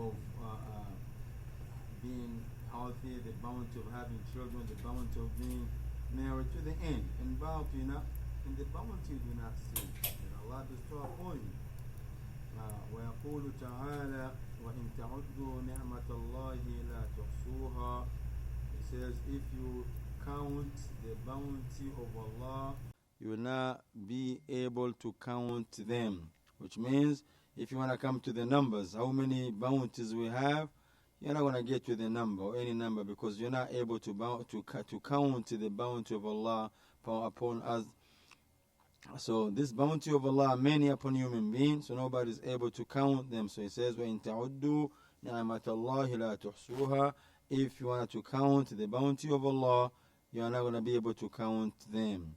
of being healthy, the bounty of having children, the bounty of being married to the end. And bounty, and the bounty you do not see. And Allah bestow upon you. ويقول تعالى وإن تعدوا نعمة الله لا تحصوها. It says, if you count the bounty of Allah, you will not be able to count them. Which means, if you want to come to the numbers, how many bounties we have, you're not going to get to the number or any number, because you're not able to count the bounty of Allah upon us. So this bounty of Allah, many upon human beings, so nobody is able to count them. So it says, وَإِن تَعُدُّوا نِعْمَةَ اللَّهِ لَا تُحْصُوهَا. If you want to count the bounty of Allah, you are not going to be able to count them.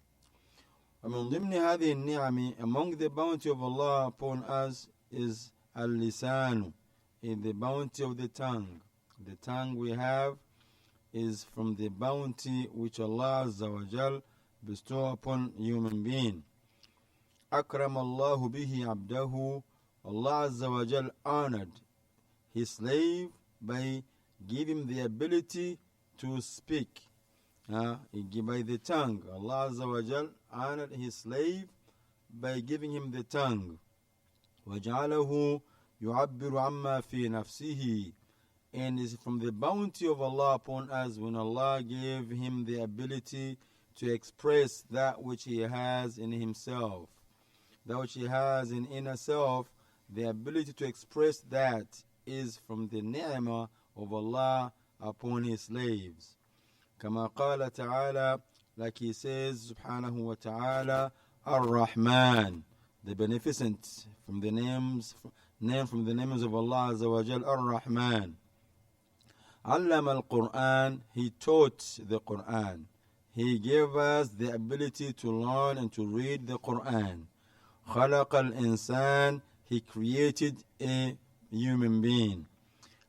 ومن ضمن هذه النعم, among the bounty of Allah upon us is al-lisan, is the bounty of the tongue. The tongue we have is from the bounty which Allah Azza wa Jal bestow upon human being. أكرم الله به عبده. Allah Azza wa Jal honored his slave by giving him the ability to speak. By the tongue. Allah Azza wa Jal honored his slave by giving him the tongue. وَجَعَلَهُ يُعَبِّرُ عَمَّا فِي نَفْسِهِ. And is from the bounty of Allah upon us when Allah gave him the ability to express that which he has in himself. That which he has in inner self, the ability to express that is from the ni'mah of Allah upon his slaves. كما قال تعالى, like he says subhanahu wa ta'ala, Ar-Rahman, the beneficent, from the names of Allah Azza wa Jal, Ar-Rahman. علم al-Quran, he taught the Quran. He gave us the ability to learn and to read the Quran. خلق الإنسان, he created a human being.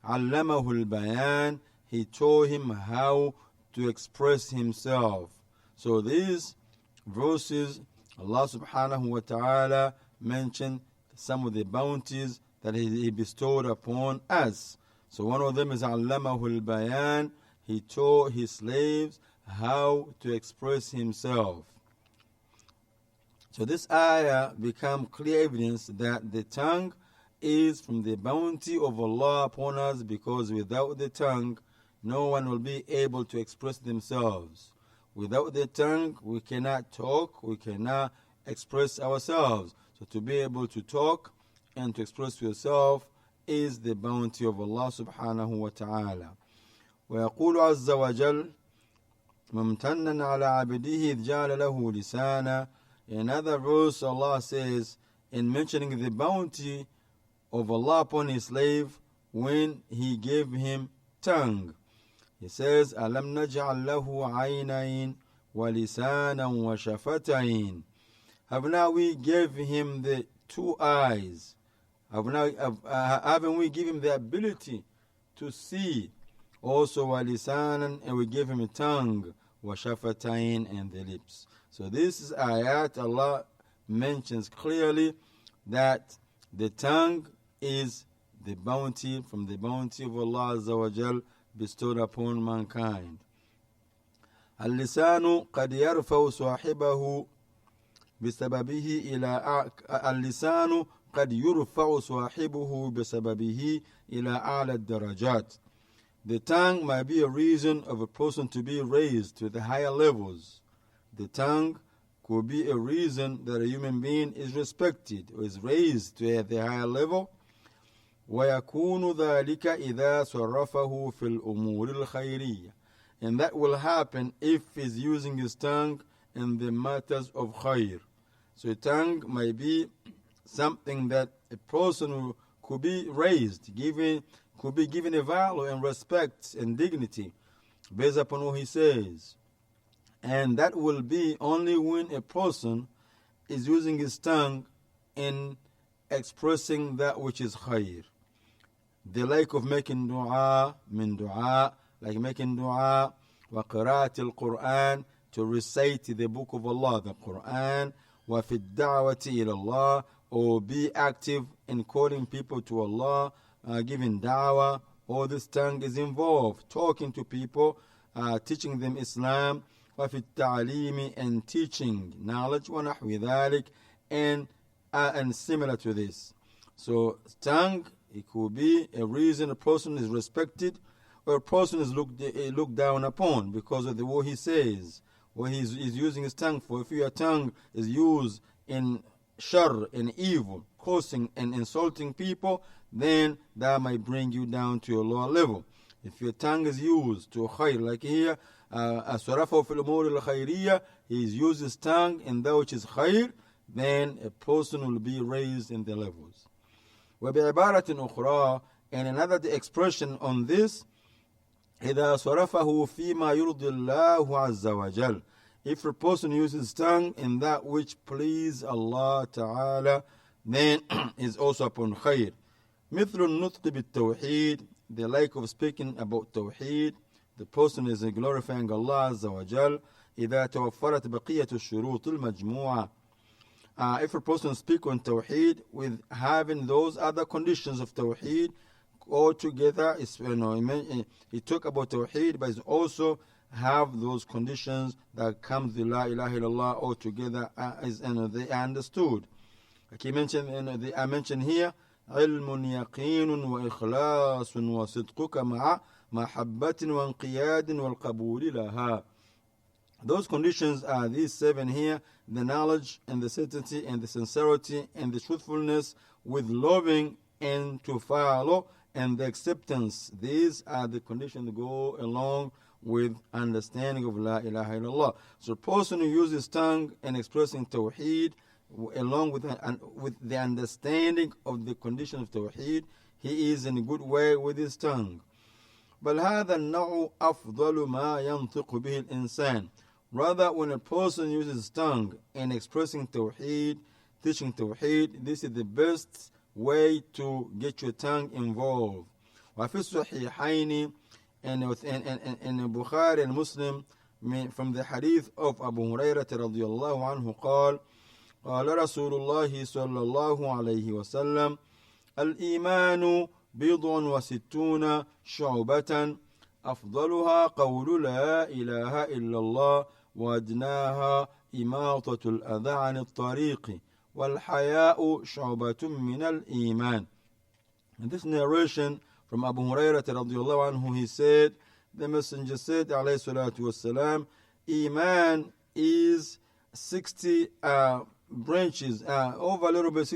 علمه البيان, he taught him how to express himself. So these verses, Allah subhanahu wa ta'ala mentioned some of the bounties that he bestowed upon us. So one of them is علمه البيان, he taught his slaves how to express himself. So this ayah becomes clear evidence that the tongue is from the bounty of Allah upon us, because without the tongue, no one will be able to express themselves. Without the tongue, we cannot talk, we cannot express ourselves. So to be able to talk and to express yourself is the bounty of Allah subhanahu wa ta'ala. ويقول عز وجل ممتنا على عبده إذ جعل له لسانا. In another verse, Allah says, in mentioning the bounty of Allah upon his slave when he gave him tongue. He says, أَلَمْ نَجْعَلْ لَهُ عَيْنَيْنِ وَلِسَانًا وَشَفَتَيْنِ. Have now we gave him the two eyes? Haven't we given him the ability to see? Also, وَلِسَانًا, and we gave him a tongue, وَشَفَتَيْنِ, and the lips. So this is ayat, Allah mentions clearly that the tongue is the bounty from the bounty of Allah Azza wa Jal bestowed upon mankind. اللسان قد يرفع صاحبه بسببه إلى اللسان قد يرفع صاحبه بسببه إلى أعلى الدرجات. The tongue might be a reason of a person to be raised to the higher levels. The tongue could be a reason that a human being is respected or is raised to the higher level. وَيَكُونُ ذَلِكَ إِذَا صَرَّفَهُ فِي الْأُمُورِ الْخَيْرِيَّةِ. And that will happen if he's using his tongue in the matters of khair. So a tongue might be something that a person could be raised, could be given a value and respect and dignity based upon what he says. And that will be only when a person is using his tongue in expressing that which is khair. The like of making dua, min dua, like making dua, wa qira'at al-Quran, to recite the book of Allah, the Quran, wa fi da'wati ila Allah, or be active in calling people to Allah, giving da'wah, all this tongue is involved. Talking to people, teaching them Islam, وفي التعليم, and teaching knowledge, ونحو ذلك, and similar to this. So tongue, it could be a reason a person is respected, or a person is looked down upon because of what he says, what he's using his tongue for. If your tongue is used in shar, in evil, cursing and insulting people, then that might bring you down to a lower level. If your tongue is used to khair, like here, asrafa fil umur al-khairiyya, he's used his tongue in that which is khair, then a person will be raised in the levels. وبعبارة أخرى, and another expression on this, إذا صرفه فيما يرضي الله عز وجل, if a person uses his tongue in that which please Allah Ta'ala, then is also upon khair. مثل النطق بالتوحيد, the like of speaking about tawheed, the person is glorifying Allah Azza wa Jal. إذا توفرت بقية الشروط المجموعة, if a person speaks on tawheed with having those other conditions of tawheed all together, he talk about tawheed, but he also have those conditions that comes with la ilaha illallah all together, they are understood. Like I mentioned here, علم يقين وإخلاص وصدقك مع محبة وانقياد والقبول لها. Those conditions are these 7 here: the knowledge and the certainty and the sincerity and the truthfulness with loving and to follow and the acceptance. These are the conditions that go along with understanding of La ilaha illallah. So a person who uses tongue and expressing tawheed along with the understanding of the condition of tawheed, he is in a good way with his tongue. بل هذا النوع أفضل ما ينطق به الإنسان. Rather, when a person uses his tongue in expressing tawheed, teaching tawheed, this is the best way to get your tongue involved. وفي الصحيحين, and in Bukhari and Muslim, from the hadith of Abu Hurairah رضي الله عنه قال قال رسول الله صلى الله عليه وسلم الإيمان بضع وستون شعبة أفضلها قول لا إله إلا الله وأدناها إماطة الأذى عن الطريق والحياء شعبة من الإيمان. In this narration from Abu Hurairah radiallahu anhu, he said, the Messenger said, alayhi salatu wassalam, Iman is 60 branches, over a little bit,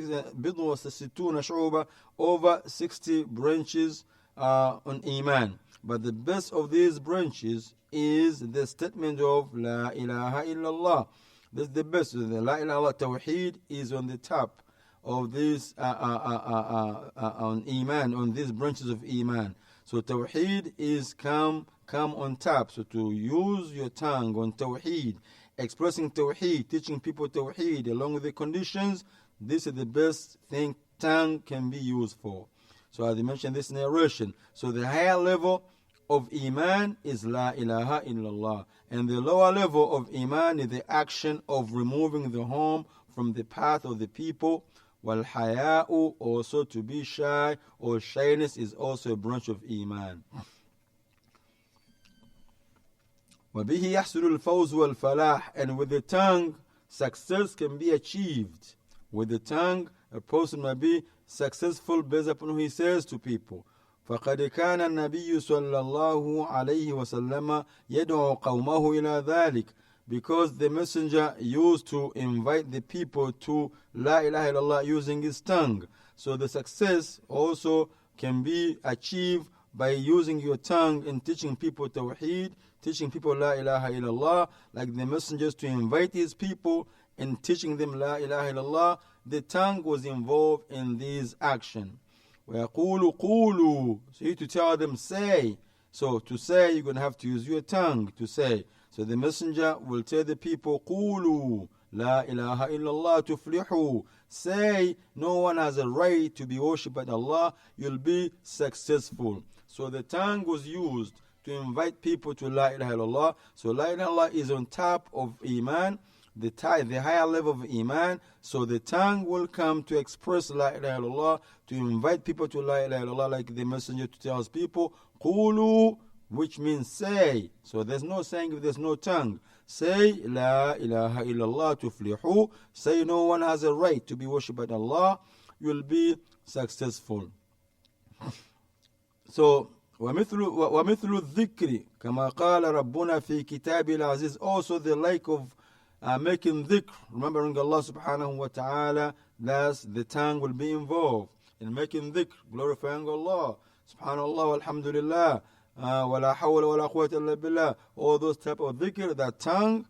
over 60 branches on Iman. But the best of these branches is the statement of La ilaha illallah. This is the best. The La ilaha illallah tawheed is on the top of this on Iman, on these branches of Iman. So tawheed is come on top. So to use your tongue on tawheed, expressing tawheed, teaching people tawheed along with the conditions, this is the best thing tongue can be used for. So as I mentioned this narration, so the higher level of Iman is La ilaha illallah, and the lower level of Iman is the action of removing the harm from the path of the people. Wal haya'u, also to be shy or shyness, is also a branch of Iman. وَبِهِ يَحْصُلُ الْفَوْزُ وَالْفَلَاحُ, and with the tongue, success can be achieved. With the tongue, a person may be successful based upon what he says to people. فقد كان النبي صلى الله عليه وسلم يدعو قومه إلى ذلك, because the messenger used to invite the people to La ilaha illallah using his tongue. So the success also can be achieved by using your tongue in teaching people tawheed, teaching people La ilaha illallah, like the messengers to invite his people and teaching them La ilaha illallah. The tongue was involved in this action. وَيَقُولُ قُولُوا, so you to tell them, say. So to say, you're going to have to use your tongue to say. So the messenger will tell the people, قُولُوا لَا إِلَهَ إِلَّا اللَّهُ تُفْلِحُوا, say, no one has a right to be worshipped by Allah, you'll be successful. So the tongue was used to invite people to La ilaha illallah. So La ilaha illallah is on top of Iman, the higher level of Iman. So the tongue will come to express La ilaha illallah, to invite people to La ilaha illallah, like the messenger tells people, Qulu, which means say. So there's no saying if there's no tongue. Say La ilaha illallah tuflihu. Say no one has a right to be worshipped by Allah. You'll be successful. So ومثل الذكر كما قال ربنا في كتاب العزيز. Also the like of making dhikr, remembering Allah subhanahu wa ta'ala, thus the tongue will be involved in making dhikr, glorifying Allah, subhanallah, alhamdulillah, wala hawla wala quwwata illa billah. All those type of dhikr, that tongue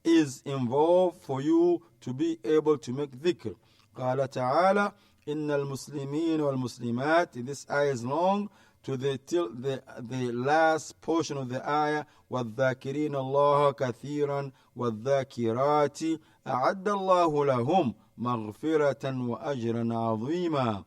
is involved for you to be able to make dhikr. قال تعالى إن المسلمين والمسلمات. This ayah is long, to the last portion of the ayah, وَالذَّاكِرِينَ اللَّهَ كَثِيرًا وَالذَّاكِرَاتِ أَعَدَّ اللَّهُ لَهُمْ مَغْفِرَةً وَأَجْرًا عَظِيمًا.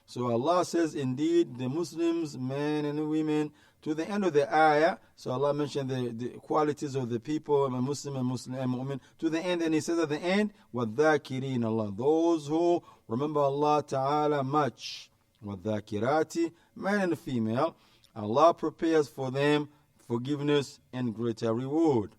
So Allah says, indeed, the Muslims, men and women, to the end of the ayah. So Allah mentioned the qualities of the people, Muslim and mu'min, to the end, and He says at the end, وَالذَّاكِرِينَ Allah, those who remember Allah Ta'ala much. وَالذَّاكِرَاتِ, man and female, Allah prepares for them forgiveness and greater reward.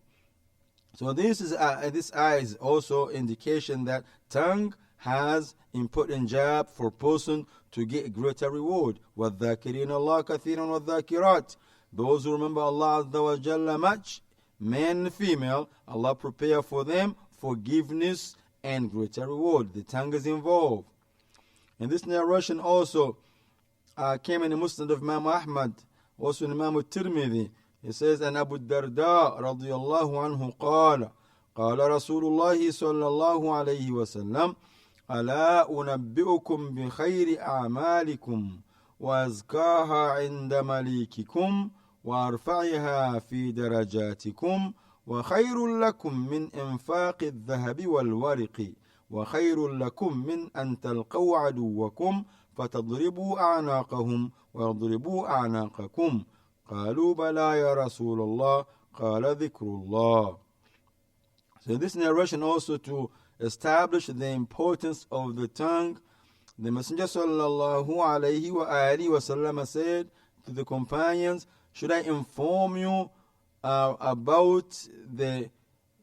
So this ayah is also indication that tongue has important job for person to get greater reward. وَالذَّاكِرِينَ اللَّهَ كَثِيرًا وَالذَّاكِرَاتِ, those who remember Allah Azza wa Jalla much, men and female, Allah prepare for them forgiveness and greater reward. The tongue is involved. And this narration also came in the Musnad of Imam Ahmad, also in Imam al-Tirmidhi. It says, and Abu Darda radiyallahu anhu قال قال رسول الله صلى الله عليه وسلم ألا أنبئكم بخير أعمالكم وأزكاها عند مليككم وأرفعها في درجاتكم وخير لكم من إنفاق الذهب والورق وخير لكم من أن تلقوا عدوكم فتضربوا أعناقهم ويضربوا أعناقكم قالوا بلى يا رسول الله قال ذكر الله. So this narration also to establish the importance of the tongue. The Messenger sallallahu alayhi wa alihi wa sallam said to the companions, should I inform you about the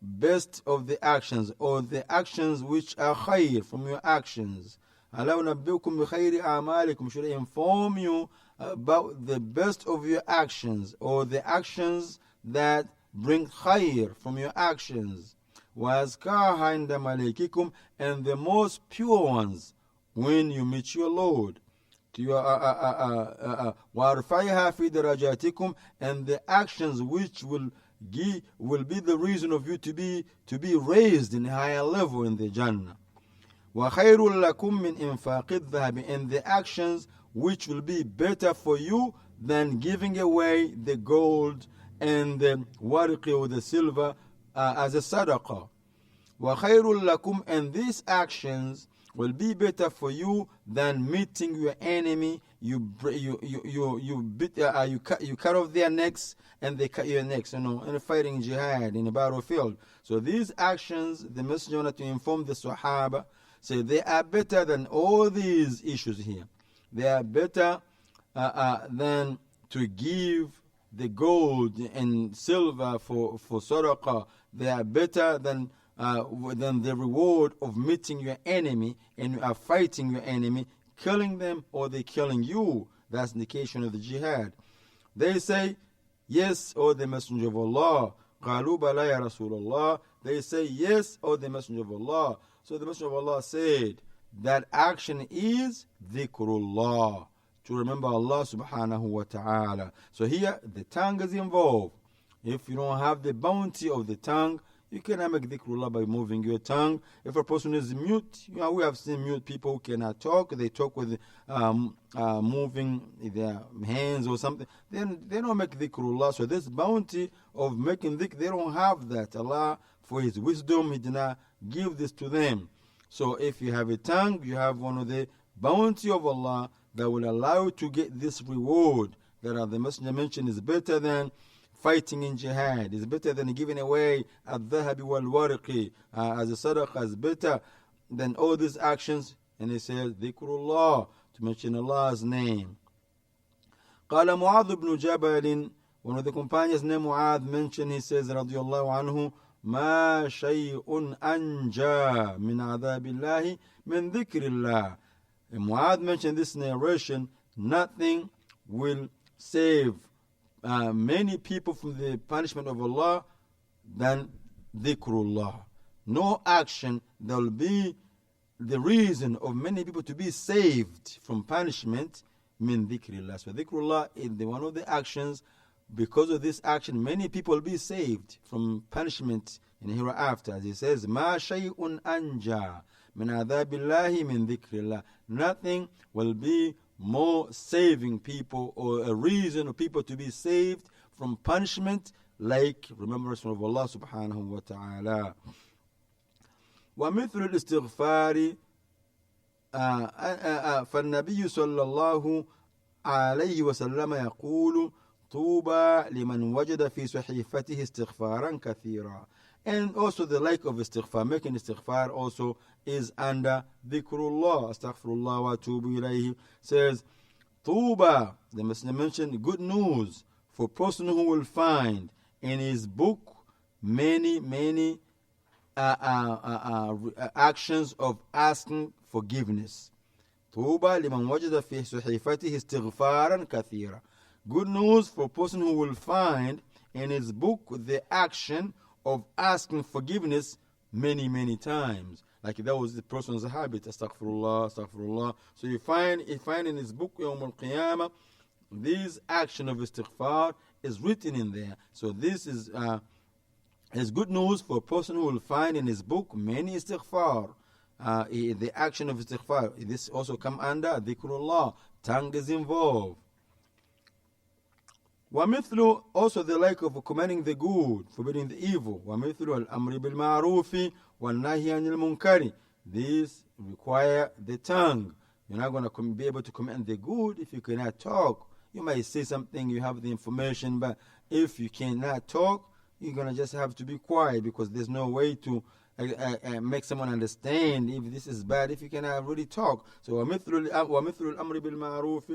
best of the actions, or the actions which are khayr from your actions? أَلَا أُنَبِّئُكُمْ بِخَيْرِ أَعْمَالِكُمْ, should I inform you about the best of your actions, or the actions that bring khayr from your actions? وَأَزْكَاهَا عِنْدَ مَلِكِكُمْ, and the most pure ones when you meet your Lord. وَأَرْفَعِهَا فِي دَرَجَاتِكُمْ, and the actions which will be the reason of you to be raised in a higher level in the Jannah. وَخَيْرٌ لَكُمْ مِنْ إِنْفَاقِ الذَّهَبِ, and the actions which will be better for you than giving away the gold and the warqi or the silver as a sadaqah. وَخَيْرٌ لَكُمْ, and these actions will be better for you than meeting your enemy. You cut off their necks and they cut your necks, in a fighting jihad, in a battlefield. So these actions, the Messenger wanted to inform the Sahaba, say they are better than all these issues here. They are better than to give the gold and silver for sadaqah. They are better than the reward of meeting your enemy and you are fighting your enemy, killing them or they killing you. That's the indication of the jihad. They say, yes, O the Messenger of Allah. قَالُوا بَلَا يَا رَسُولَ اللَّهِ. They say, yes, O the Messenger of Allah. So the Messenger of Allah said, that action is dhikrullah, to remember Allah subhanahu wa ta'ala. So here, the tongue is involved. If you don't have the bounty of the tongue, you cannot make dhikrullah by moving your tongue. If a person is mute, we have seen mute people who cannot talk. They talk with moving their hands or something. Then they don't make dhikrullah. So this bounty of making dhikr, they don't have that. Allah, for His wisdom, He did not give this to them. So if you have a tongue, you have one of the bounty of Allah that will allow you to get this reward that the Messenger mentioned is better than fighting in jihad. It's better than giving away al-dhahabi wal-warqi as a sadaqah. It's better than all these actions. And he says, dhikrullah, to mention Allah's name. قال معاذ بن جبل, one of the companions named Mu'adh mentioned, he says, رضي الله عنه, ما شيء أنجى من عذاب الله من ذكر الله. And Mu'adh mentioned this narration, nothing will save many people from the punishment of Allah than dhikrullah. No action that will be the reason of many people to be saved from punishment min dhikrillah. So dhikrullah is one of the actions. Because of this action, many people will be saved from punishment in the hereafter. As he says, ma shay'un anja min adhabillahi min dhikrillah. Nothing will be more saving people or a reason of people to be saved from punishment like remembrance of Allah subhanahu wa ta'ala. ومثل الاستغفار فالنبي صلى الله عليه وسلم يقول طوبى لمن وجد في صحيفته استغفارا كثيرا. And also the like of istighfar, making istighfar also is under dhikrullah. Astaghfirullah wa atubu ilayhi. Says, Tuba, the Messenger mentioned, good news for a person who will find in his book many actions of asking forgiveness. Tuba liman wajada fi suhifatihi istighfaran kathira. Good news for a person who will find in his book the action of asking forgiveness many times. Like that was the person's habit. Astaghfirullah, astaghfirullah. So you find in his book Yawm al-Qiyamah, this action of istighfar is written in there. So this is good news for a person who will find in his book many istighfar. The action of istighfar. This also come under dhikrullah. Tongue is involved. ومثل, also the like of commanding the good, forbidding the evil. ومثل الأمر بالمعروف والنهي عن المنكر. These require the tongue. You're not going to be able to command the good if you cannot talk. You might say something, you have the information, but if you cannot talk, you're going to just have to be quiet because there's no way to make someone understand if this is bad if you cannot really talk. So ومثل الأمر بالمعروف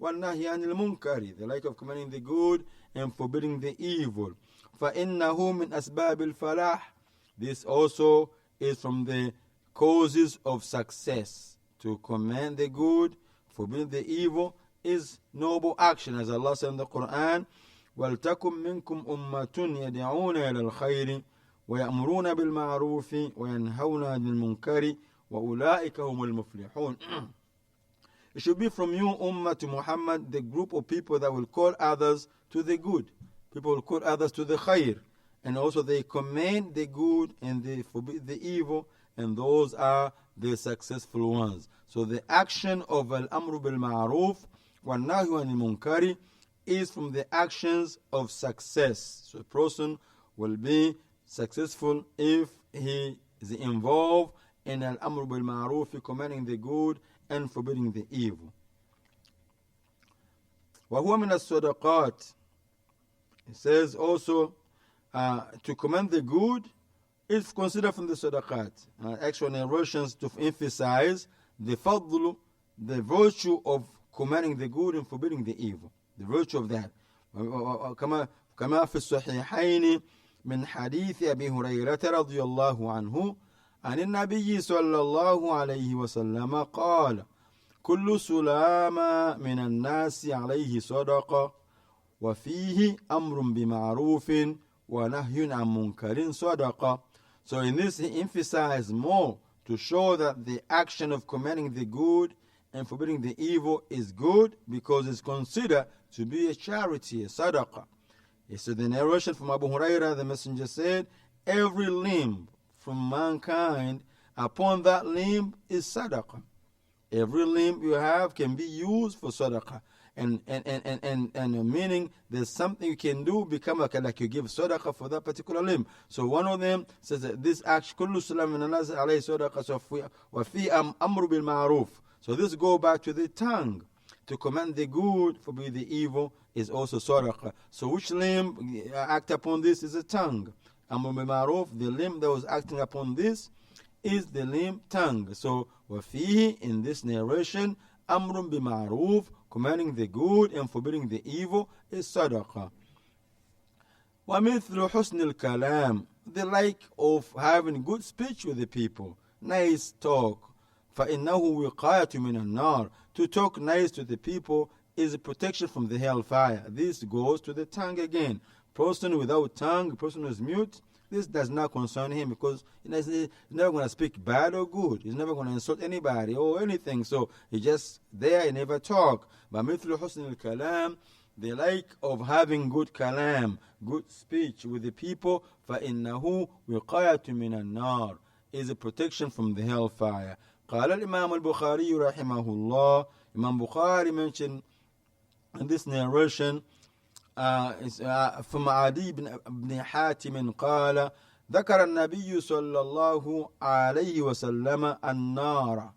وَالنَّهِي عَنِ الْمُنْكَرِ, the like of commanding the good and forbidding the evil. فَإِنَّهُ مِنْ أَسْبَابِ الْفَلَاحِ. This also is from the causes of success. To command the good, forbid the evil is noble action. As Allah said in the Quran, وَلْتَكُمْ مِنْكُمْ أُمَّةٌ يَدْعُونَ إِلَى الْخَيْرِ وَيَأْمُرُونَ بِالْمَعْرُوفِ وَيَنْهَوْنَ عَنِ الْمُنْكَرِ وَأُولَٰئِكَ هُمُ الْمُفْلِحُونَ. It should be from you, Ummah, to Muhammad, the group of people that will call others to the good. People will call others to the khair. And also they command the good and they forbid the evil. And those are the successful ones. So the action of al-amru bil-ma'ruf wa-nahyu anil-munkari is from the actions of success. So a person will be successful if he is involved in al-amru bil-ma'ruf, commanding the good and forbidding the evil. وَهُوَ مِنَ الصَّدَقَاتِ. It says also to command the good is considered from the sadaqat. Actual narrations to emphasize the fadl, the virtue of commanding the good and forbidding the evil. The virtue of that. كما في الصحيحين من حديث أبي هريرة رضي الله عنه عن النبي صلى الله عليه وسلم قال كل سلام من الناس عليه صدقة وفيه أمر بمعروف ونهي عن منكر صدقة. So in this he emphasized more to show that the action of commanding the good and forbidding the evil is good because it's considered to be a charity, a sadaqah. So the narration from Abu Hurairah, the messenger said, every limb from mankind, upon that limb is sadaqah. Every limb you have can be used for sadaqah. And meaning there's something you can do, become like you give sadaqah for that particular limb. So one of them says that this action, kullu salam min anas alayhi sadaqah wa fi amru bil ma'ruf. So this go back to the tongue. To command the good, forbid the evil, is also sadaqah. So which limb act upon this is the tongue. Amr bil ma'ruf, the limb that was acting upon this is the limb tongue. So وَفِيهِ, in this narration, Amrun bil ma'ruf, commanding the good and forbidding the evil, is sadaqah. وَمِثْلُ حُسْنِ الْكَلَامِ, the like of having good speech with the people, nice talk. فَإِنَّهُ وِقَايَةٌ مِنَ النَّارِ, to talk nice to the people is a protection from the hellfire. This goes to the tongue again. Person without tongue, person who is mute, this does not concern him, because he's never going to speak bad or good. He's never going to insult anybody or anything. So he's just there, he never talk. But mithlu husn al-kalam, the like of having good kalam, good speech with the people, فَإِنَّهُ وِقَايَةٌ مِنَ النَّارِ, is a protection from the hellfire. قال الإمام البخاري رحمه الله, Imam Bukhari mentioned in this narration from عدي بن حاتم قال ذكر النبي صلى الله عليه وسلم النار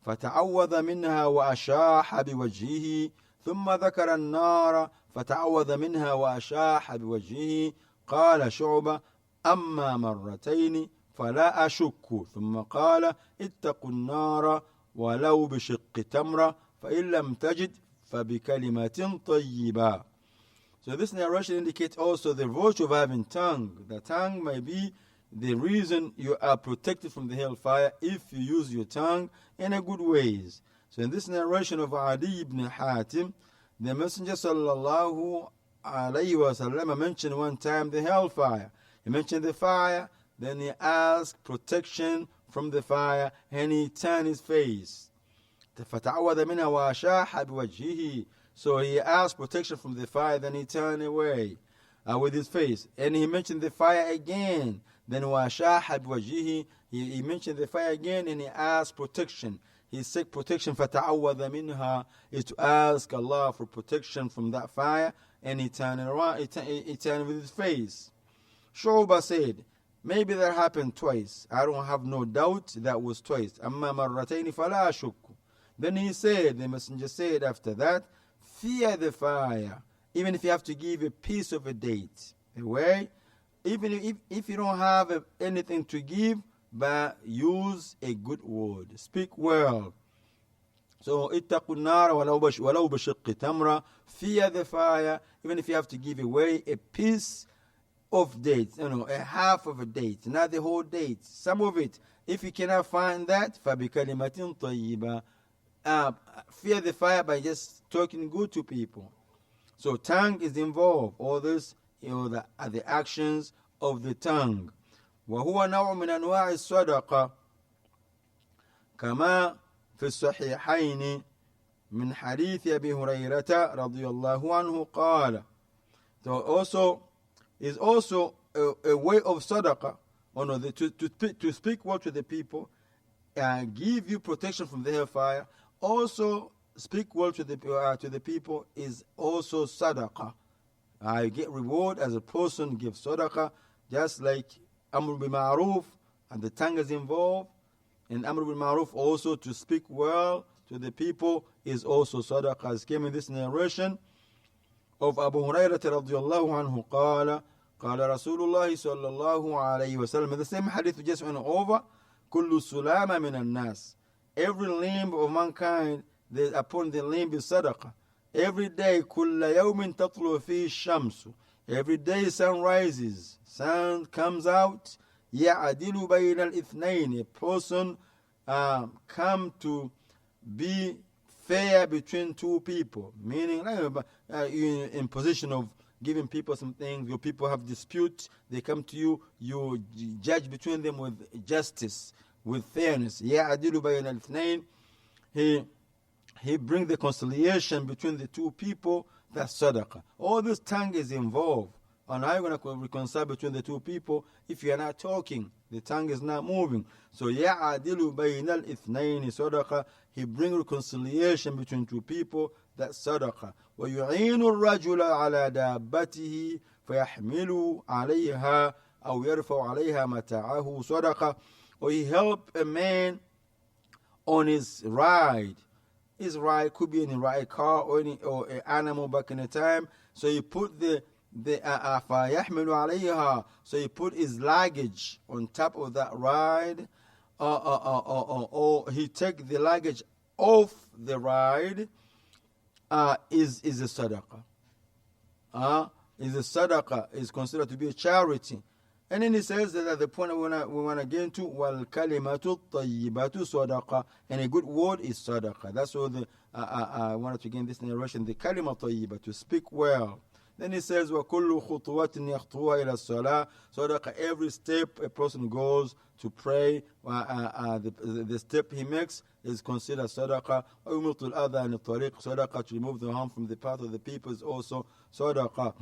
فتعوذ منها وأشاح بوجهه ثم ذكر النار فتعوذ منها وأشاح بوجهه. قال شعبة أما مرتين فلا أشك. ثم قال اتقوا النار ولو بشق تمرة فإن لم تجد فبكلمة طيبة. So this narration indicates also the virtue of having tongue. The tongue may be the reason you are protected from the hellfire if you use your tongue in a good ways. So in this narration of Adi ibn Hatim, the Messenger sallallahu alayhi wa sallam mentioned one time the hellfire. He mentioned the fire, then he asked protection from the fire, and he turned his face. فَتَعَوَّذَ مِنْهَا وَأَشَاحَ بِوَجْهِهِ. So he asked protection from the fire, then he turned away with his face. And he mentioned the fire again. Then وَأَشَاحَ بِوَجْهِهِ, he mentioned the fire again, and he asked protection. He sought protection. فَتَعَوَّذَ مِنْهَا is to ask Allah for protection from that fire, and he turned around. He turned with his face. Shu'bah said, maybe that happened twice. I don't have no doubt that was twice. أَمَّا مَرَّتَيْنِ فَلَا أَشُكُّ. Then he said, the Messenger said after that, fear the fire, even if you have to give a piece of a date away, even if you don't have anything to give, but use a good word, speak well. So اتقوا النار ولو بشق تمرة, fear the fire, even if you have to give away a piece of dates, a half of a date, not the whole date, some of it. If you cannot find that, فبكلمة طيبة, fear the fire by just talking good to people. So tongue is involved. All this, the actions of the tongue. وهو نوع من أنواع الصدقة كما في الصحيحين من حديث أبي هريرة رضي الله عنه قال. So also is also a way of sadaqah, to speak well to the people and give you protection from the hellfire. Also, speak well to the people is also sadaqah. You get reward as a person gives sadaqah, just like Amr bil Ma'ruf, and the tongue is involved. And Amr bil Ma'ruf also to speak well to the people is also sadaqah. As came in this narration of Abu Hurairah radiyallahu anhu قال قال رسول الله صلى الله عليه وسلم. The same hadith we just went over. كل سلام من الناس. Every limb of mankind, upon the limb is sadaqah. Every day, كل يوم تطلع فيه الشمس. Every day sun rises, sun comes out. يعدل بين الاثنين. A person come to be fair between two people, meaning in position of giving people some things. Your people have dispute, they come to you, you judge between them with justice, with fairness. يعدل بين الاثنين. He brings the conciliation between the two people. That's sadaqah. All this tongue is involved. And how are you going to reconcile between the two people if you are not talking? The tongue is not moving. So يعدل بين الاثنين صدقة. He brings reconciliation between two people. That's sadaqah. ويعين الرجل على دابته فيحمل عليها أو يرفع عليها متاعه صدقة. Or he help a man on his ride his ride could be any ride, car or any or an animal back in the time. So he put the فَيَحْمِلُ عَلَيْهَا. So he put his luggage on top of that ride, or he take the luggage off the ride. Is a sadaqah. Is a sadaqah, is considered to be a charity. And then he says that at the point we want to get into, وَالْكَلِمَةُ الطَّيِّبَةُ صَدَقَةٌ, and a good word is sadaqah. That's all I wanted to get in this narration, the kalima tayyibah, to speak well. Then he says, وَكُلُّ خُطُوَةٍ يَخْطُوهَا إِلَى الصَّلَاةِ. Sadaqah, every step a person goes to pray, the step he makes is considered sadaqah. وَيُمِطُ الْأَذَى عَنِ الطَّرِيقِ. Sadaqah, to remove the harm from the path of the people, is also sadaqah.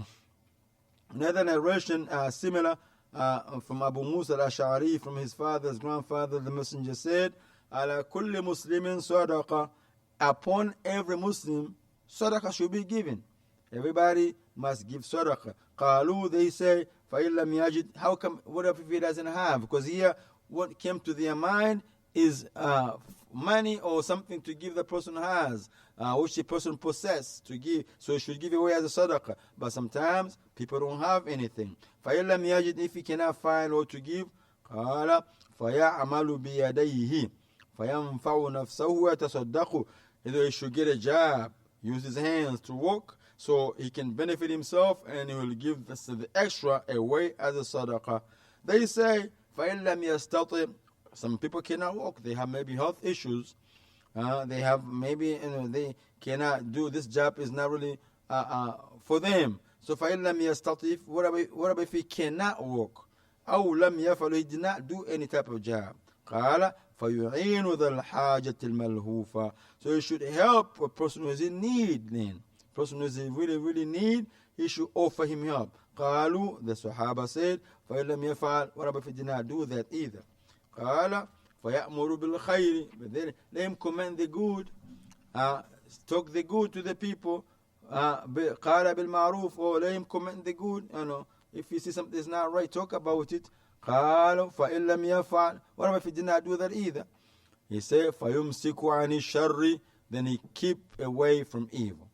Another narration similar from Abu Musa al-Ash'ari, from his father's grandfather, the messenger said, عَلَى كُلِّ مُسْلِمٍ صَدَقَةٌ. Upon every Muslim, sadaqah should be given. Everybody must give sadaqah. قالوا, they say, فَإِن لَمْ يَجِدْ. How come, what if he doesn't have? Because here, what came to their mind is money or something to give the person has, which the person possesses to give. So he should give away as a sadaqah. But sometimes people don't have anything. فَإِن لَمْ يَجِدْ. If he cannot find what to give, قال فَيَعْمَلُ بِيَدَيْهِ فَيَنْفَعُ نَفْسَهُ وَيَتَصَدَّقُ. Either he should get a job, use his hands to work, so he can benefit himself, and he will give the extra away as a sadaqah. They say, فَإِن لَمْ يَسْتَطِعْ. Some people cannot walk. They have maybe health issues. They have maybe, they cannot do, this job is not really for them. So فَإِن لَمْ يَسْتَطِعْ. What about if he cannot walk? أَوْ لَمْ يَفْعَلْ. He did not do any type of job. قَالَ فَيُعِينُ ذَا الْحَاجَةِ الْمَلْهُوفَةِ. So he should help a person who is in need then. Person who is in really need, he should offer him help. قالوا, the Sahaba said, فَإِن لَمْ يَفْعَلْ. What about if he did not do that either? قال فَيَأْمُرُ بِالْخَيْرِ. But then let him command the good, talk the good to the people. قال بِالْمَعْرُوفِ. Or let him command the good. If you see something is not right, talk about it. قالوا فَإِن لَمْ يَفْعَلْ. What about if he did not do that either? He said, فَيُمْسِكُ عَنِ الشَّرِّ. Then he keep away from evil.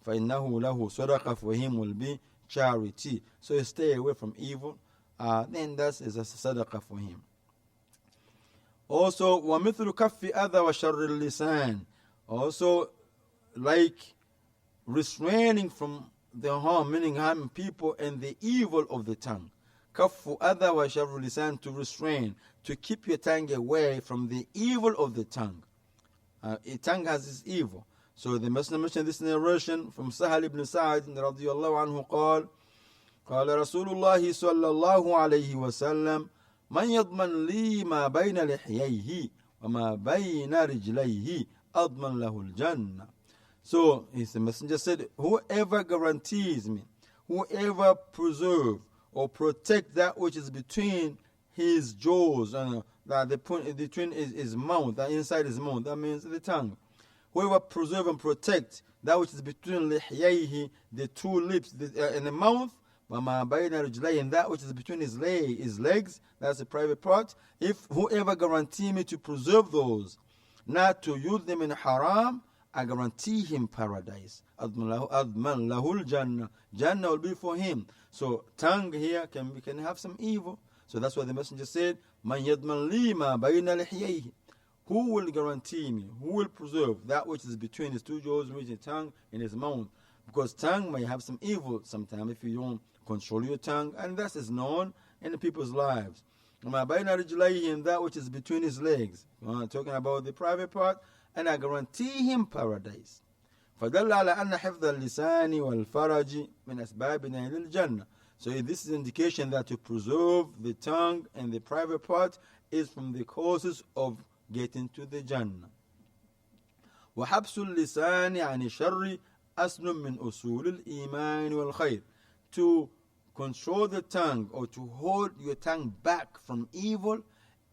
فَإِنَّهُ لَهُ صَدَقَةٌ. For him will be charity. So he stay away from evil. Then that is a sadaqah for him. Also, وَمِثْلُ كَفِّ أَذَى وَشَرِّ اللِّسَانِ. Also, like restraining from the harm, meaning harming people, and the evil of the tongue. كَفُّ أَذَى وَشَرِّ اللِّسَانِ. To restrain, to keep your tongue away from the evil of the tongue. A tongue has this evil. So the Messenger mentioned this narration from Sahal ibn Sa'd رضي الله عنه قال قال رسول الله صلى الله عليه وسلم من يضمن لي ما بين لحييه وما بين رجليه أضمن له الجنة. So the Messenger said, whoever guarantees me, whoever preserve or protect that which is between his jaws and the point between his mouth, that inside his mouth, that means the tongue. Whoever preserve and protect that which is between lihiyayhi, the two lips, and the mouth, وَمَا بَيْنَ رِجْلَيْهِ, and that which is between his legs, that's the private part. If whoever guarantee me to preserve those, not to use them in haram, I guarantee him paradise. أَضْمَنْ لَهُ الْجَنَّةِ. Jannah will be for him. So tongue here can have some evil. So that's why the Messenger said, مَنْ يَضْمَنْ لِي مَا بَيْنَ لِحْيَيْهِ. Who will guarantee me? Who will preserve that which is between his two jaws, which is his tongue and his mouth? Because tongue may have some evil sometimes if you don't control your tongue, and that is known in the people's lives. And that which is between his legs, talking about the private part, and I guarantee him paradise. فدل على أن حفظ اللسان والفرج من أسباب نيل الجنة. So this is an indication that to preserve the tongue and the private part is from the causes of getting to the Jannah. وحبس اللسان عن الشر أصل من أصول الإيمان والخير. To control the tongue or to hold your tongue back from evil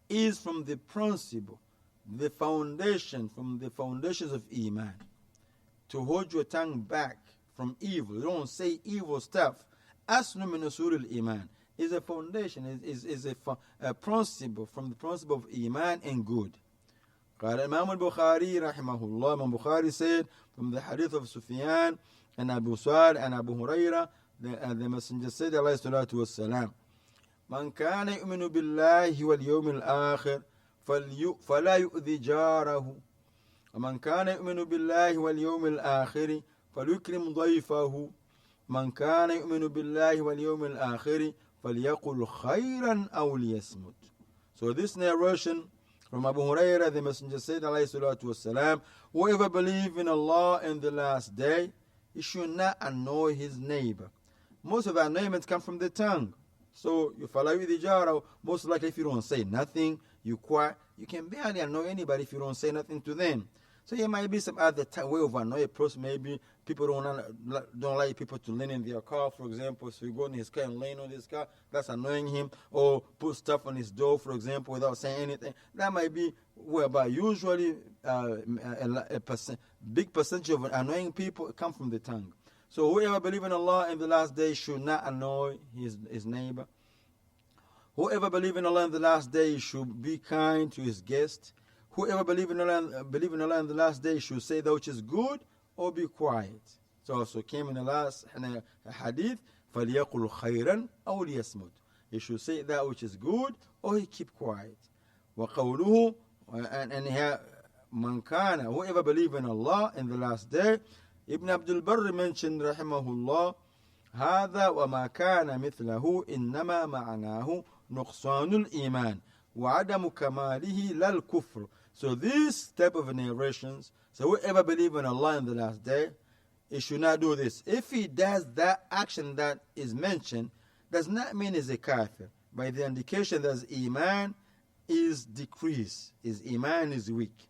is from the principle, the foundation, from the foundations of Iman. To hold your tongue back from evil, you don't say evil stuff. أصل من أصول الإيمان is a foundation, is a principle from the principle of Iman and good. قال Imam al-Bukhari rahimahullah, Imam Bukhari said from the hadith of Sufyan and Abu Su'ad and Abu Hurairah, the Messenger said alayhi salatu wassalam, من كان يؤمن بالله واليوم الآخر فلا يؤذي جاره ومن كان يؤمن بالله واليوم الآخر فليكرم ضيفه من كان يؤمن بالله واليوم الآخر فليقل خيرا أو ليصمت. So this narration from Abu Hurairah, the Messenger said alayhi salatu wasalam, whoever believes in Allah in the last day, he should not annoy his neighbor. Most of the annoyments come from the tongue. So you follow with the jar, most likely if you don't say nothing, you quiet, you can barely annoy anybody if you don't say nothing to them. So there might be some other way of annoy a person. Maybe people don't like people to lean in their car, for example. So you go in his car and lean on his car, that's annoying him. Or put stuff on his door, for example, without saying anything. That might be whereby usually big percentage of annoying people come from the tongue. So whoever believes in Allah in the last day should not annoy his neighbor. Whoever believes in Allah in the last day should be kind to his guest. Whoever believes in Allah in the last day should say that which is good or be quiet. So also came in the last hadith, فَلْيَقُلْ خَيْرًا أَوْ لِيَصْمُتْ. He should say that which is good or he keep quiet. وَقَوْلُهُ, and here, مَنْ كَانَ, whoever believes in Allah in the last day, Ibn Abdul Barr mentioned rahimahullah, هذا وما كان مثله إنما معناه نقصان الإيمان وعدم كماله لا الكفر. So this type of narrations, so whoever believes in Allah in the last day, he should not do this. If he does that action that is mentioned, does not mean he's a kafir. By the indication that his iman is decreased, his iman is weak.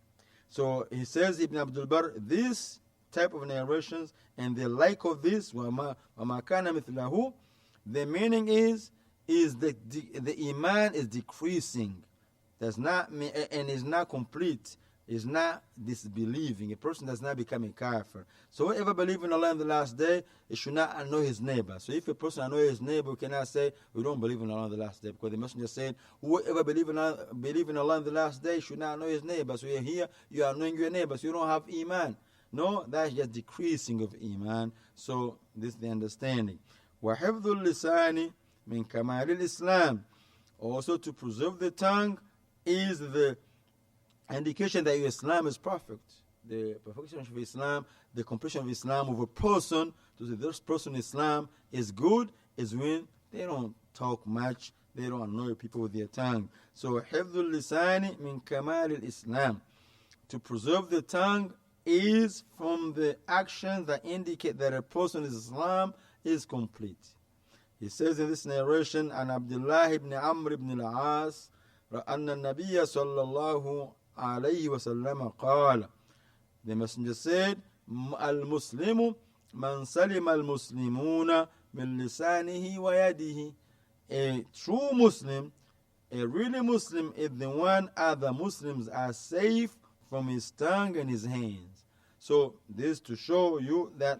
So he says, Ibn Abdul Barr, this type of narrations and the like of this, وَمَا كَانَ مِثْلَهُ, the meaning is the iman is decreasing. Does not mean, and is not complete, is not disbelieving. A person does not become a kafir. So whoever believes in Allah in the last day, he should not annoy his neighbor. So if a person annoys his neighbor, we cannot say we don't believe in Allah in the last day, because the Messenger said, whoever believes in Allah in the last day should not annoy his neighbor. So you're here, you are annoying your neighbor, so you don't have iman. No, that's just decreasing of iman. So this is the understanding. وَحِفْظُ اللِّسَانِ مِنْ كَمَالِ الْإِسْلَامِ. Also to preserve the tongue is the indication that your Islam is perfect. The perfection of Islam, the completion of Islam of a person, to say this person Islam is good, is when they don't talk much, they don't annoy people with their tongue. So حِفْظُ اللِّسَانِ مِنْ كَمَالِ الْإِسْلَامِ. To preserve the tongue is from the actions that indicate that a person's Islam is complete. He says in this narration, عن عبد الله بن عمرو بن العاص أن النبي صلى الله عليه وسلم قال, the Messenger said, المسلم من سلم المسلمون من لسانه ويده. A true Muslim, a really Muslim, is the one other Muslims are safe from his tongue and his hands. So this to show you that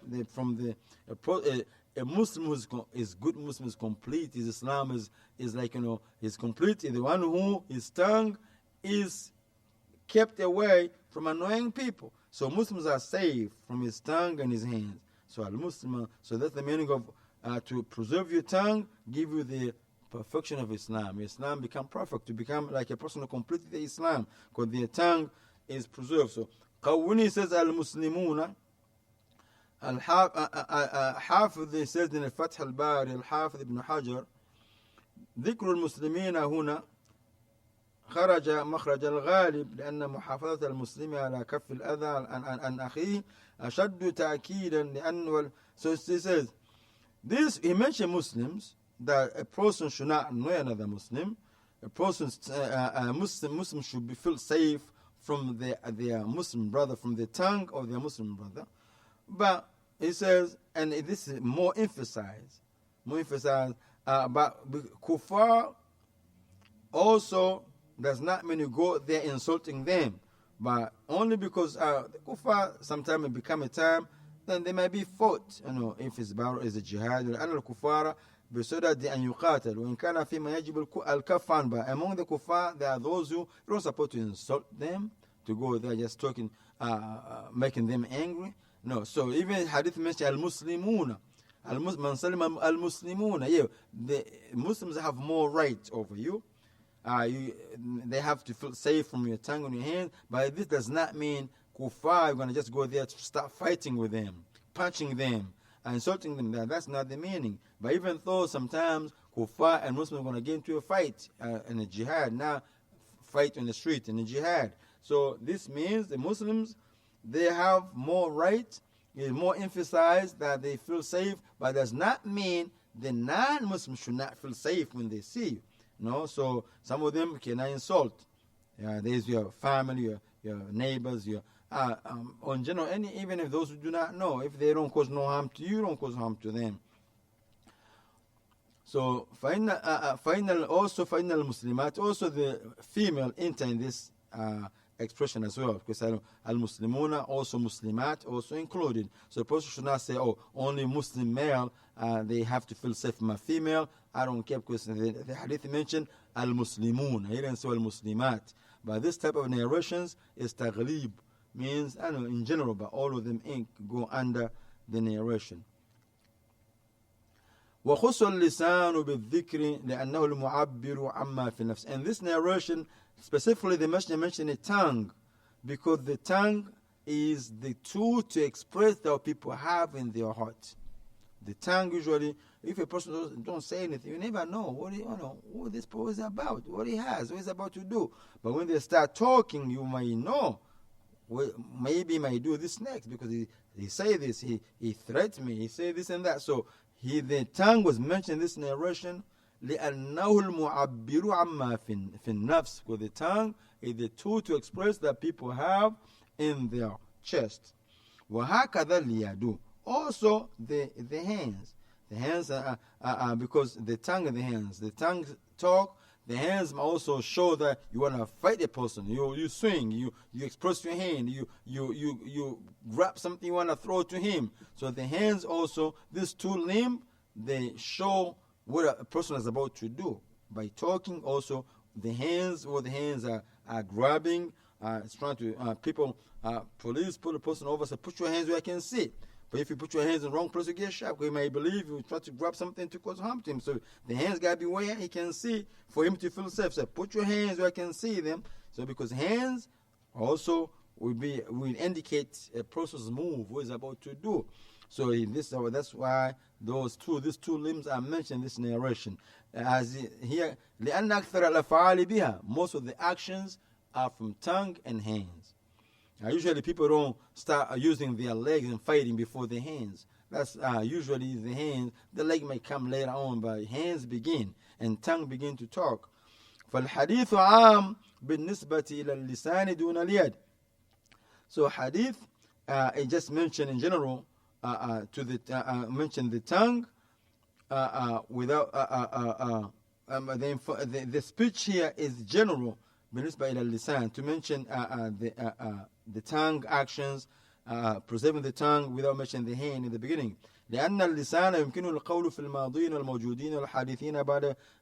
a Muslim who is good, Muslim is complete, his Islam is like, is complete, the one who his tongue is kept away from annoying people. So Muslims are safe from his tongue and his hands. So al-Muslim, so that's the meaning of to preserve your tongue, give you the perfection of Islam. Islam become perfect, to become like a person who completed the Islam, because their tongue is preserved. So when he says al-Muslimuna, الحافظ says in الفتح الباري الحافظ ابن حجر ذكر المسلمين هنا خرج مخرج الغالب لأن محافظة المسلم على كف الأذى عن أخيه أشد تأكيدا لأن. So he says this, he mentioned Muslims, that a person should not annoy another Muslim. A person, Muslim should feel safe from their Muslim brother, from the tongue of their Muslim brother. But he says, and this is more emphasized, but kuffar also does not mean you go there insulting them, but only because the kuffar sometimes it become a time, then they might be fought, if it's about is a jihad, لأن الكفار بسدد أن يقاتل وإن كان فيما يجب الكف عنه. But among the kuffar, there are those who you're not supposed to insult them, to go there just talking, making them angry. No, so even hadith mentioned al-Muslimuna. Man salima al-Muslimuna. Yeah, the Muslims have more rights over you. They have to feel safe from your tongue and your hands. But this does not mean kuffar, you're going to just go there to start fighting with them, punching them, insulting them. That's not the meaning. But even though sometimes kuffar and Muslims are going to get into a fight in a jihad, now fight in the street in a jihad. So this means the Muslims, they have more right. It's more emphasized that they feel safe, but does not mean the non-Muslims should not feel safe when they see you. No, so some of them cannot insult. There's your family, your neighbors, your in general, even if those who do not know, if they don't cause no harm to you, don't cause harm to them. So final Muslimat, also the female enter in this expression as well, because al-Muslimuna, also Muslimat, also included. So the person should not say, oh, only Muslim male, they have to feel safe from a female. I don't care, because the hadith mentioned al-Muslimun, he didn't say al-Muslimat. But this type of narrations is taghlib, means, I don't know, in general, but all of them go under the narration. وخص اللسان بالذكر لأنه المعبر عما في النفس. And this narration, specifically the Messenger mentioned the tongue, because the tongue is the tool to express what people have in their heart. The tongue usually, if a person don't say anything, you never know what this person is about, what he has, what he's about to do. But when they start talking, you might know. Maybe he might do this next, because he say this, he threats me, he say this and that. So the tongue was mentioned in this narration لأنه المعبر عما في النفس, because the tongue is the tool to express that people have in their chest. وهكذا اليد, also the hands. The hands are because the tongue and the hands. The tongue talk. The hands also show that you want to fight a person. You swing. You express your hand. You grab something you want to throw to him. So the hands also, these two limbs, they show what a person is about to do. By talking also, the hands are grabbing. It's trying to police pull a person over. So put your hands where I can see. But if you put your hands in the wrong place, you get shot. He may believe you try to grab something to cause harm to him. So the hands got to be where he can see for him to feel safe. So put your hands where I can see them. So because hands also will indicate a person's move, what he's about to do. So that's why these two limbs are mentioned in this narration. As here, لأن أكثر الأفعال بها, most of the actions are from tongue and hands. Usually people don't start using their legs and fighting before the hands. That's usually the hands. The leg may come later on, but hands begin and tongue begin to talk. فالحديث عام بالنسبة إلى اللسان دون اليد. So hadith, it just mentioned in general mention the tongue without the speech here is general بالنسبة إلى اللسان, to mention the tongue actions, preserving the tongue without mentioning the hand in the beginning. لأن اللسان يمكنه القول في الماضين والموجودين والحادثين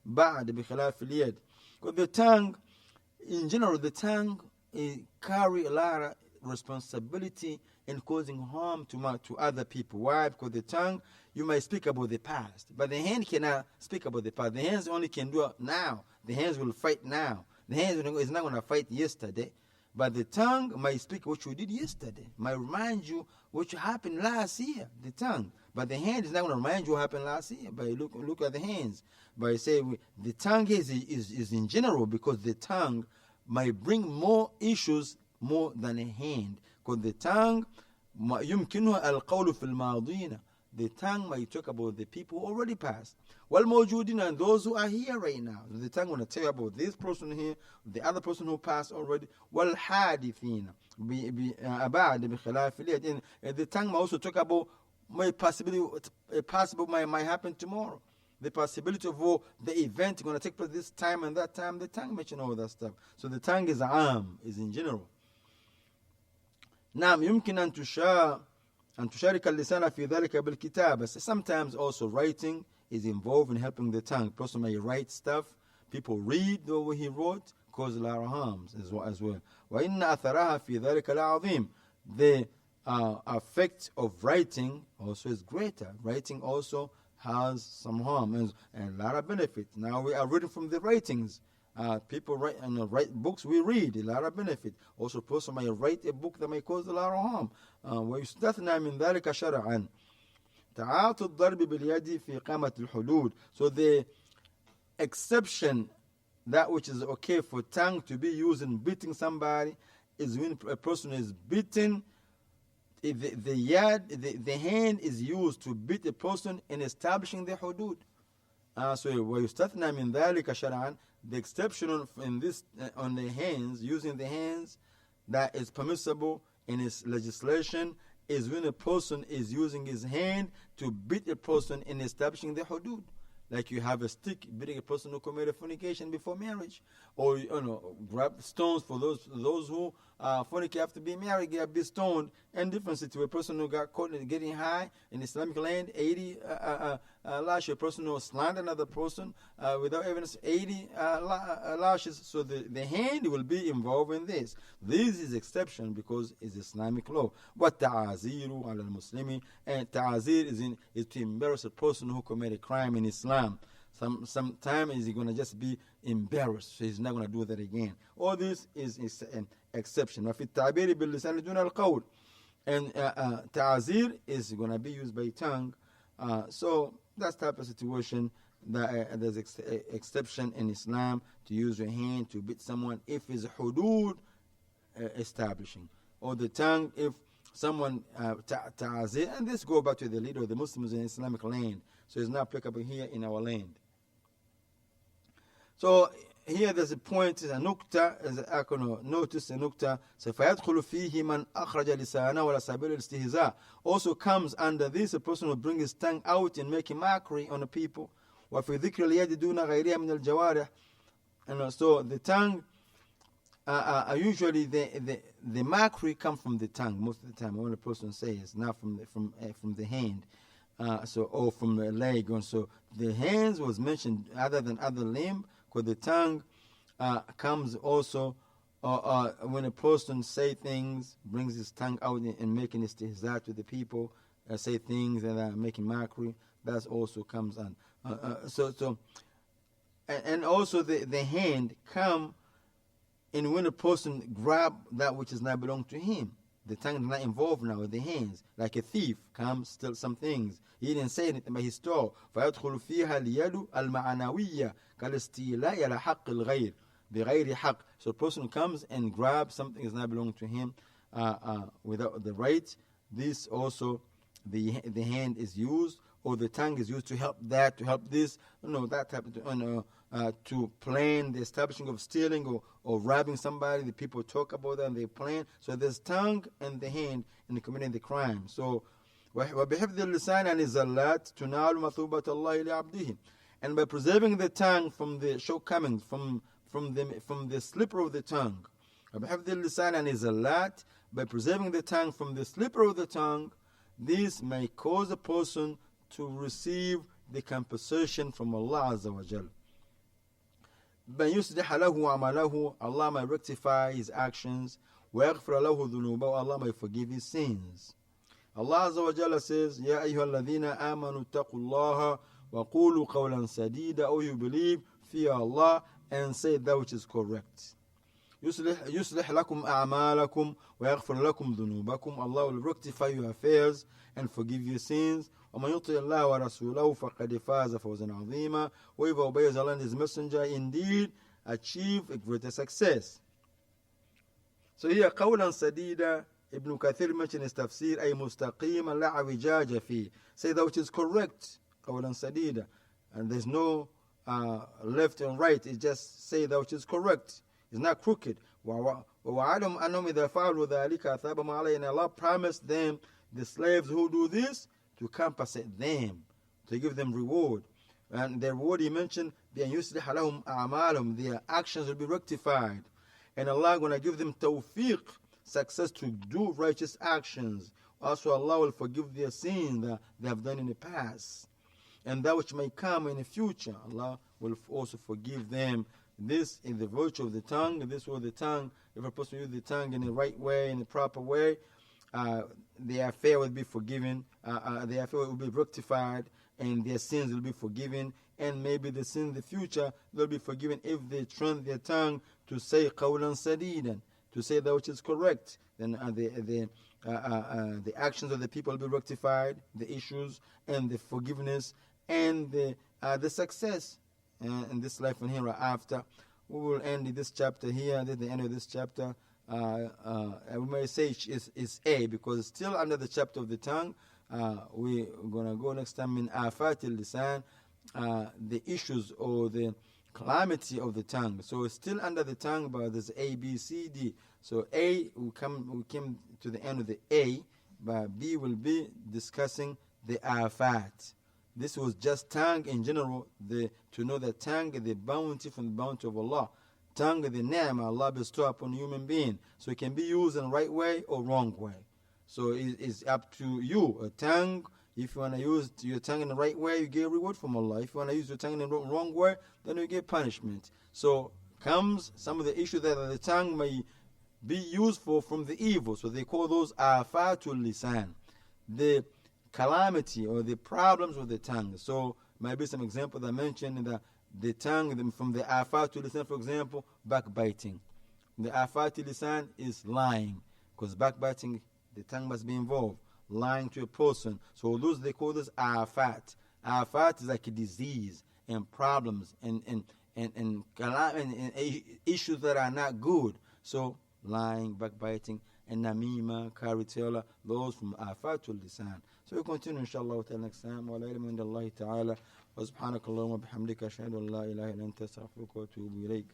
بعد بخلاف اليد. Because the tongue, in general, the tongue carry a lot of responsibility in causing harm to other people. Why? Because the tongue, you might speak about the past, but the hand cannot speak about the past. The hands only can do it now. The hands will fight now. The hands is not going to fight yesterday. But the tongue might speak what you did yesterday, might remind you what happened last year, the tongue. But the hand is not going to remind you what happened last year. But look at the hands. But I say the tongue is in general, because the tongue might bring more issues more than a hand. Because the tongue, يمكنها القول في الماضين. The tongue might talk about the people who already passed. والموجودين, and those who are here right now. The tongue will tell you about this person here, the other person who passed already. والحادثين بعد بخلاف اليد. And the tongue might also talk about possible might happen tomorrow. The possibility of the event going to take place this time and that time. The tongue mentions all that stuff. So the tongue is is in general. نعم يمكن أن تشارك اللسان في ذلك بالكتابة. Sometimes also writing is involved in helping the tongue. Person may write stuff, people read what he wrote, cause a lot of harms as well. وَإِنَّ أَثَرَهَا فِي ذَلِكَ لَعَظِيمٌ. The effect of writing also is greater. Writing also has some harm and a lot of benefit. Now we are reading from the writings. People write books, we read, a lot of benefit. Also, a person may write a book that may cause a lot of harm. وَيُسْتَثْنَى مِنْ ذَلِكَ شَرْعًا تَعَاطُ الضَّرْبِ بِالْيَدِ فِي قَامَةِ الْحُدُودِ. So the exception, that which is okay for tongue to be used in beating somebody, is when a person is beaten. The hand is used to beat a person in establishing the hudud. So وَيُسْتَثْنَى مِنْ ذَلِكَ شَرْعًا. The exception in this on the hands, using the hands, that is permissible in its legislation, is when a person is using his hand to beat a person in establishing the hudud. Like you have a stick beating a person who committed fornication before marriage, or grab stones for those who fornicate after being married, get be stoned. And difference to a person who got caught getting high in Islamic land, 80 lashes. A person who slandered another person without evidence, 80 lashes. So the hand will be involved in this. This is exception because it's Islamic law. But ta'aziru ala al-muslimi, and ta'azir is to embarrass a person who committed a crime in Islam. Sometime is he going to just be embarrassed, so he's not going to do that again. All this is an exception. وفي التعبير باللسان دون القول, and ta'azir is going to be used by tongue. So that's type of situation that there's exception in Islam to use your hand to beat someone if it's hudud establishing, or the tongue if someone ta'azir. And this go back to the leader of the Muslims in Islamic land, so it's not applicable here in our land. So here there's a point, a nukta, as I can notice a nukta. So فَيَدْخُلُ فِيهِ مَنْ أَخْرَجَ لِسَانَهُ وَلَا سَبِيلُ الْإِسْتِهْزَاءِ. Also comes under this a person will bring his tongue out and make a mockery on the people. وَفِي ذِكْرِ الْيَدِ دُونَ غَيْرِهَا مِنَ الْجَوَارِحِ. And so the tongue, usually the mockery comes from the tongue most of the time. When a person says, not from the hand. Or from the leg. And so the hands was mentioned other than other limb, because the tongue comes also when a person say things, brings his tongue out and making istihza to the people, say things and are making mockery. That also comes on. And also the hand come in when a person grab that which is not belong to him. The tongue is not involved now with the hands. Like a thief comes, steal some things. He didn't say anything, but he stole. فَيَدْخُلُ فِيهَا الْيَدُ الْمَعَنَوِيَّةِ كَالِاسْتِيلَاءِ عَلَى حَقِّ الْغَيْرِ بِغَيْرِ حَقٍّ. So a person comes and grabs something that does not belong to him without the right. This also, the hand is used, or the tongue is used to help that, to help this, that type of, to plan the establishing of stealing or robbing somebody. The people talk about that and they plan. So there's tongue and the hand in committing the crime. So وَبِحِفْظِ اللِّسَانِ عَنِ الزَّلَّاتِ تُنَالُ مَثُوبَةَ اللَّهِ لِعَبْدِهِ. And by preserving the tongue from the shortcomings, from the slipper of the tongue. وَبِحِفْظِ اللِّسَانِ عَنِ الزَّلَّاتِ. By preserving the tongue from the slipper of the tongue, this may cause a person to receive the compensation from Allah Azza wa Jal. بَنْ يُصْلِحَ لَهُ عَمَلَهُ. Allah may rectify his actions. وَيَغْفِرَ لَهُ ذُنُوبَهُ. Allah may forgive his sins. Allah Azza wa Jalla says, يَا أَيُّهَا الَّذِينَ آمَنُوا اتَّقُوا اللَّهَ وَقُولُوا قَوْلًا سَدِيدًا. O you believe, fear Allah and say that which is correct. يُصْلِحْ لَكُمْ أَعْمَالَكُمْ وَيَغْفِرْ لَكُمْ ذُنُوبَكُمْ. Allah will rectify your affairs and forgive your sins. وَمَنْ يُطِعِ اللَّهَ وَرَسُولَهُ فَقَدْ فَازَ فَوْزًا عَظِيمًا. Whoever obeys Allah and His Messenger indeed achieve a greater success. So here قَوْلًا سَدِيدًا, Ibn Kathir mentioned his tafsir, أي مستقيما لا عوجاج فيه. Say that which is correct, قَوْلًا سَدِيدًا. And there's no left and right. It just say that which is correct. It's not crooked. وَوَعَدُمْ أَنَّهُمْ إِذَا فَعَلُوا ذَلِكَ أَثَابَهُمْ عَلَيْهِ. And Allah promised them, the slaves who do this, to compensate them, to give them reward. And the reward He mentioned, بِأَنْ يُصْلِحَ لَهُمْ أَعْمَالُهُم. Their actions will be rectified. And Allah going to give them tawfiq, success to do righteous actions. Also Allah will forgive their sins that they have done in the past. And that which may come in the future, Allah will also forgive them This is the virtue of the tongue. This was the tongue. If a person uses the tongue in the right way, in the proper way, their affair will be forgiven. Their affair will be rectified, and their sins will be forgiven. And maybe the sin in the future will be forgiven if they train their tongue to say qawlan sadidan, to say that which is correct. Then the actions of the people will be rectified, the issues and the forgiveness and the success in this life and hereafter. We will end this chapter here. This is the end of this chapter. We may say it's A, because it's still under the chapter of the tongue. We're going to go next time in Afat al-Lisan, the issues or the calamity of the tongue. So it's still under the tongue, but there's A, B, C, D. So A, we came to the end of the A, but B will be discussing the Afat. This was just tongue in general, to know that tongue is the bounty from the bounty of Allah. Tongue is the ni'mah Allah bestow upon a human being. So it can be used in the right way or wrong way. So it's up to you. A tongue, if you want to use your tongue in the right way, you get a reward from Allah. If you want to use your tongue in the wrong way, then you get punishment. So comes some of the issues that the tongue may be useful from the evil. So they call those afatul lisan, the calamity or the problems with the tongue. So maybe some examples I mentioned that the tongue from the afatul lisan, for example, backbiting. The afatul lisan is lying, because backbiting, the tongue must be involved. Lying to a person. So those, they call this afat. Afat is like a disease and problems and issues that are not good. So lying, backbiting, and namima, karitela, those from afatul lisan. So we continue inshallah till next time. Wa la ilma inda Allah ta'ala. Wa subhanakallahumma wa bihamdika ashhadu an la ilaha illa anta astaghfiruka wa atubu ilayk.